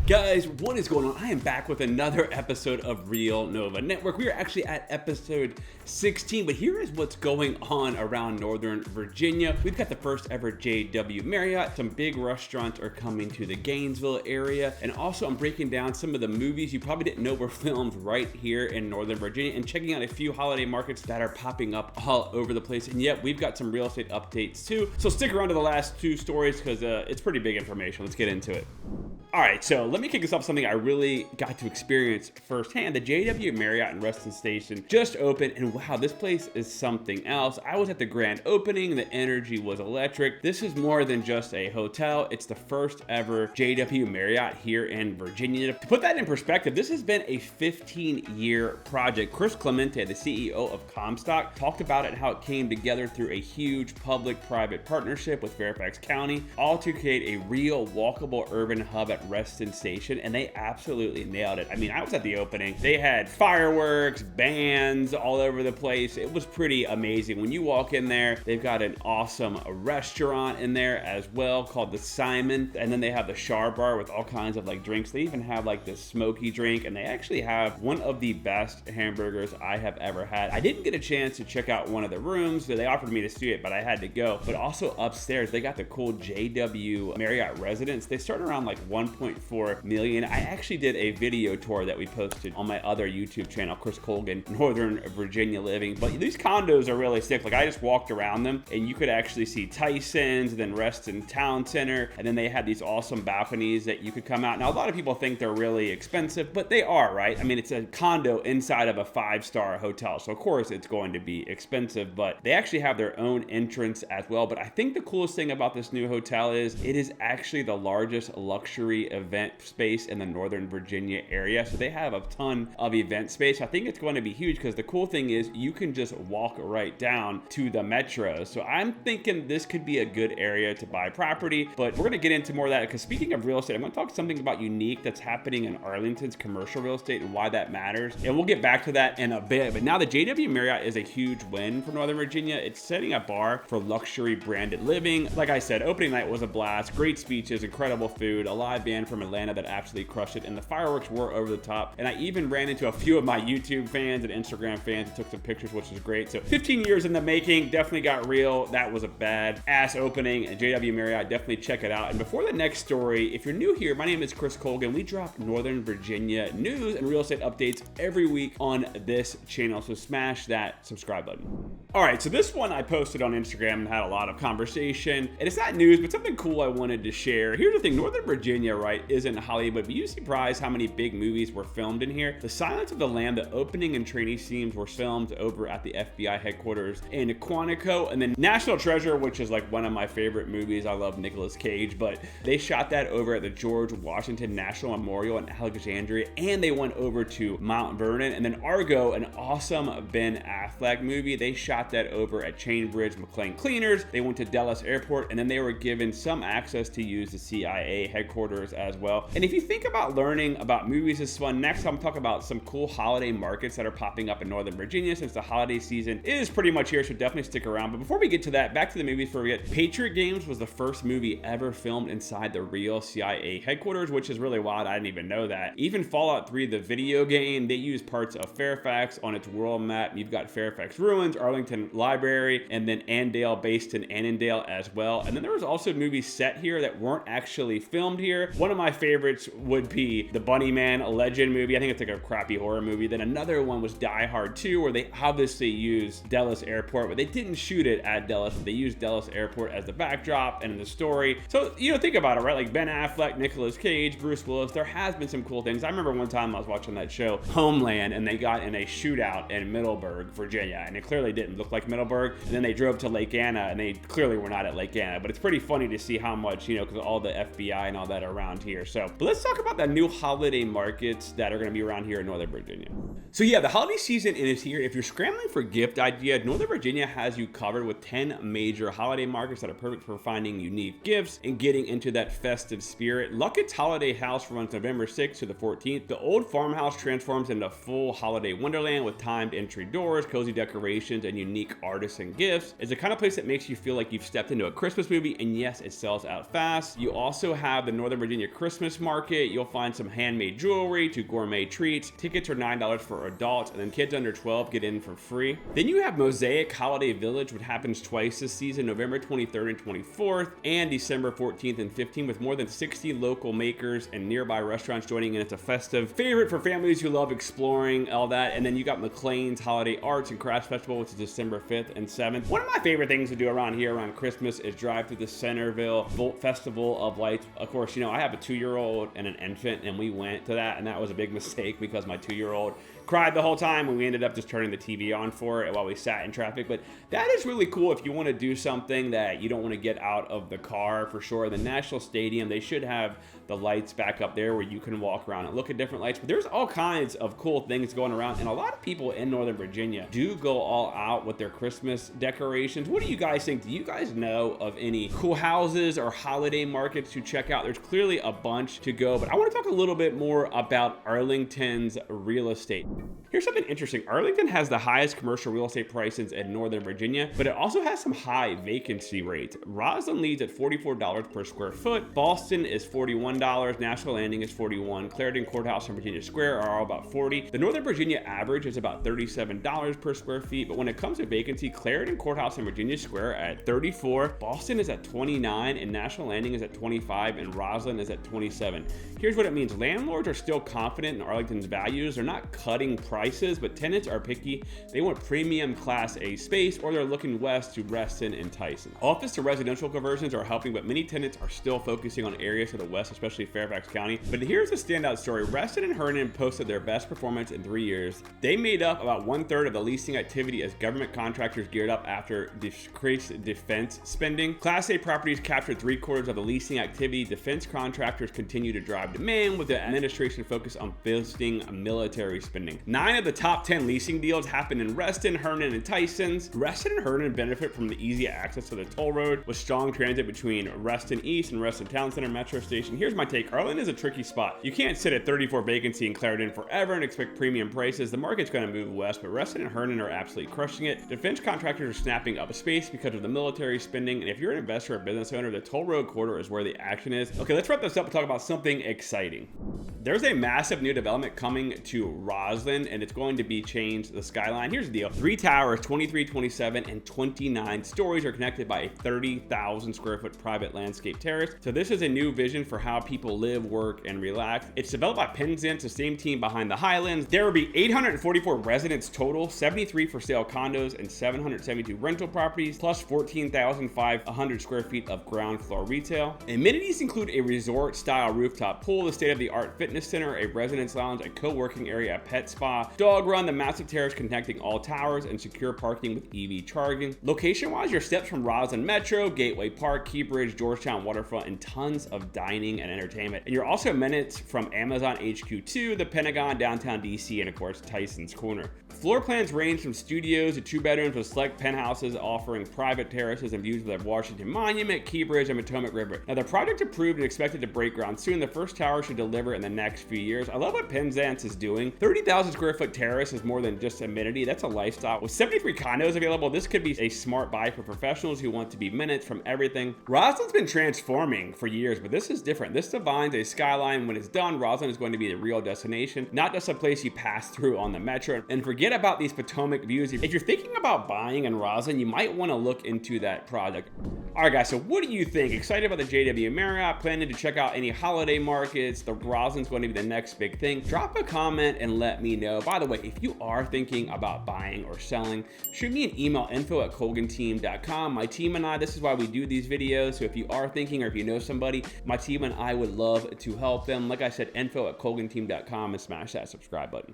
Guys, what is going on? I am back with another episode of Real Nova Network. We are actually at episode 16, but here is what's going on around Northern Virginia. We've got the first ever JW Marriott. Some big restaurants are coming to the Gainesville area. And also I'm breaking down some of the movies you probably didn't know were filmed right here in Northern Virginia and checking out a few holiday markets that are popping up all over the place. And yet we've got some real estate updates too. So stick around to the last two stories because it's pretty big information. Let's get into it. All right, so let me kick us off something I really got to experience firsthand. The JW Marriott in Reston Station just opened, and wow, this place is something else. I was at the grand opening. The energy was electric. This is more than just a hotel. It's the first ever JW Marriott here in Virginia. To put that in perspective, this has been a 15-year project. Chris Clemente, the CEO of Comstock, talked about it, how it came together through a huge public-private partnership with Fairfax County, all to create a real walkable urban hub at Reston Station, and they absolutely nailed it. I mean, I was at the opening. They had fireworks, bands all over the place. It was pretty amazing. When you walk in there, they've got an awesome restaurant in there as well called the Simon, and then they have the Char Bar with all kinds of like drinks. They even have like this smoky drink, and they actually have one of the best hamburgers I have ever had. I didn't get a chance to check out one of the rooms. They offered me to see it, but I had to go. But also upstairs, they got the cool JW Marriott residence. They start around like 1.4 million. I actually did a video tour that we posted on my other YouTube channel, Chris Colgan, Northern Virginia Living. But these condos are really sick. Like, I just walked around them and you could actually see Tyson's, and then Reston Town Center, and then they had these awesome balconies that you could come out. Now, a lot of people think they're really expensive, but they are, right? I mean, it's a condo inside of a 5-star hotel, so of course it's going to be expensive, but they actually have their own entrance as well. But I think the coolest thing about this new hotel is it is actually the largest luxury event space in the Northern Virginia area. So they have a ton of event space. I think it's going to be huge because the cool thing is you can just walk right down to the metro. So I'm thinking this could be a good area to buy property, but we're going to get into more of that because speaking of real estate, I'm going to talk something about unique that's happening in Arlington's commercial real estate and why that matters. And we'll get back to that in a bit. But now the JW Marriott is a huge win for Northern Virginia. It's setting a bar for luxury branded living. Like I said, opening night was a blast. Great speeches, incredible food, a live band from Atlanta that absolutely crushed it, and the fireworks were over the top. And I even ran into a few of my YouTube fans and Instagram fans and took some pictures, which was great. So 15 years in the making, definitely got real. That was a bad ass opening, and JW Marriott, definitely check it out. And before the next story, if you're new here, my name is Chris Colgan. We drop Northern Virginia news and real estate updates every week on this channel, so smash that subscribe button. All right, so this one I posted on Instagram and had a lot of conversation, and it's not news, but something cool I wanted to share. Here's the thing, Northern Virginia, right, isn't Hollywood, but you surprised how many big movies were filmed in here. The Silence of the Lamb, the opening and training scenes were filmed over at the FBI headquarters in Quantico, and then National Treasure, which is like one of my favorite movies. I love Nicolas Cage, but they shot that over at the George Washington National Memorial in Alexandria, and they went over to Mount Vernon. And then Argo, an awesome Ben Affleck movie, they shot that over at Chainbridge McLean Cleaners. They went to Dulles Airport, and then they were given some access to use the CIA headquarters as well. And if you think about learning about movies is fun, next I'm talking about some cool holiday markets that are popping up in Northern Virginia since the holiday season is pretty much here, so definitely stick around. But before we get to that, back to the movies before we get, Patriot Games was the first movie ever filmed inside the real CIA headquarters, which is really wild. I didn't even know that. Even Fallout 3, the video game, they use parts of Fairfax on its world map. You've got Fairfax Ruins, Arlington Library, and then Annandale based in Annandale as well. And then there was also movies set here that weren't actually filmed here. One of my favorites would be the Bunnyman Legend movie. I think it's like a crappy horror movie. Then another one was Die Hard 2, where they obviously used Dulles Airport, but they didn't shoot it at Dulles, but they used Dulles Airport as the backdrop and in the story. So, you know, think about it, right? Like Ben Affleck, Nicolas Cage, Bruce Willis, there has been some cool things. I remember one time I was watching that show, Homeland, and they got in a shootout in Middleburg, Virginia, and it clearly didn't look like Middleburg. And then they drove to Lake Anna, and they clearly were not at Lake Anna, but it's pretty funny to see how much, you know, because all the FBI and all that around here. So, but let's talk about the new holiday markets that are going to be around here in Northern Virginia. So yeah, the holiday season is here. If you're scrambling for gift idea, Northern Virginia has you covered with 10 major holiday markets that are perfect for finding unique gifts and getting into that festive spirit. Luckett's Holiday House runs November 6th to the 14th. The old farmhouse transforms into full holiday wonderland with timed entry doors, cozy decorations, and unique artisan gifts. It's the kind of place that makes you feel like you've stepped into a Christmas movie, and yes, it sells out fast. You also have the Northern Virginia Christmas Market. You'll find some handmade jewelry to gourmet treats. Tickets are $9 for adults, and then kids under 12 get in for free. Then you have Mosaic Holiday Village, which happens twice this season, November 23rd and 24th, and December 14th and 15th, with more than 60 local makers and nearby restaurants joining in. It's a festive favorite for families who love exploring, all that. And then you got McLean's Holiday Arts and Crafts Festival, which is December 5th and 7th. One of my favorite things to do around here around Christmas is drive through the Centerville Volt Festival of Lights. Of course, you know, I have a 2-year-old and an infant, and we went to that, and that was a big mistake because my 2-year-old cried the whole time, and we ended up just turning the TV on for it while we sat in traffic. But that is really cool if you want to do something that you don't want to get out of the car, for sure. The National Stadium, they should have the lights back up there where you can walk around and look at different lights. But there's all kinds of cool things going around, and a lot of people in Northern Virginia do go all out with their Christmas decorations. What do you guys think? Do you guys know of any cool houses or holiday markets to check out? There's clearly a bunch to go, but I want to talk a little bit more about Arlington's real estate. Here's something interesting. Arlington has the highest commercial real estate prices in Northern Virginia, but it also has some high vacancy rates. Rosslyn leads at $44 per square foot. Boston is $41. National Landing is $41. Clarendon Courthouse and Virginia Square are all about $40. The Northern Virginia average is about $37 per square feet, but when it comes to vacancy, Clarendon Courthouse and Virginia Square are at $34. Boston is at $29, and National Landing is at $25, and Rosslyn is at $27. Here's what it means. Landlords are still confident in Arlington's values. They're not cutting prices, but tenants are picky. They want premium Class A space, or they're looking west to Reston and Tyson. Office to residential conversions are helping, but many tenants are still focusing on areas to the west, especially Fairfax County. But here's a standout story. Reston and Herndon posted their best performance in 3 years. They made up about 1/3 of the leasing activity as government contractors geared up after decreased defense spending. Class A properties captured 3/4 of the leasing activity. Defense contractors continue to drive demand, with the administration focused on boosting military spending. 9 of the top 10 leasing deals happened in Reston, Herndon, and Tysons. Reston and Herndon benefit from the easy access to the toll road with strong transit between Reston East and Reston Town Center Metro Station. Here's my take. Arlington is a tricky spot. You can't sit at 34 vacancy in Clarendon forever and expect premium prices. The market's going to move west, but Reston and Herndon are absolutely crushing it. Defense contractors are snapping up space because of the military spending, and if you're an investor or business owner, the toll road corridor is where the action is. Okay, let's wrap this up and talk about something exciting. There's a massive new development coming to Rosslyn, and it's going to be changed the skyline. Here's the deal. 3 towers, 23, 27, and 29 stories are connected by a 30,000 square foot private landscape terrace. So this is a new vision for how people live, work, and relax. It's developed by Penzance, the same team behind the Highlands. There will be 844 residents total, 73 for sale condos, and 772 rental properties, plus 14,500 square feet of ground floor retail. Amenities include a resort-style rooftop pool, the state-of-the-art fitness center, a residence lounge, a co-working area, a pet spa, dog run, the massive terrace connecting all towers, and secure parking with EV charging. Location-wise, your steps from Rosslyn Metro, Gateway Park, Keybridge, Georgetown Waterfront, and tons of dining and entertainment. And you're also minutes from Amazon HQ2, the Pentagon, downtown DC, and of course, Tyson's Corner. Floor plans range from studios to 2 bedrooms with select penthouses offering private terraces and views of the Washington Monument, Keybridge, and Potomac River. Now, the project approved and expected to break ground soon. The first tower should deliver in the next few years. I love what Penzance is doing. 30,000 square foot terrace is more than just amenity. That's a lifestyle. With 73 condos available, this could be a smart buy for professionals who want to be minutes from everything. Rosslyn's been transforming for years, but this is different. This defines a skyline. When it's done, Rosslyn is going to be the real destination, not just a place you pass through on the metro. And forget about these Potomac views. If you're thinking about buying in Rosslyn, you might want to look into that project. All right, guys, so what do you think? Excited about the JW Marriott? Planning to check out any holiday markets? The Roslyn's going to be the next big thing. Drop a comment and let me know. By the way, if you are thinking about buying or selling, shoot me an email, info@colganteam.com. My team and I, this is why we do these videos. So if you are thinking, or if you know somebody, my team and I would love to help them. Like I said, info@colganteam.com, and smash that subscribe button.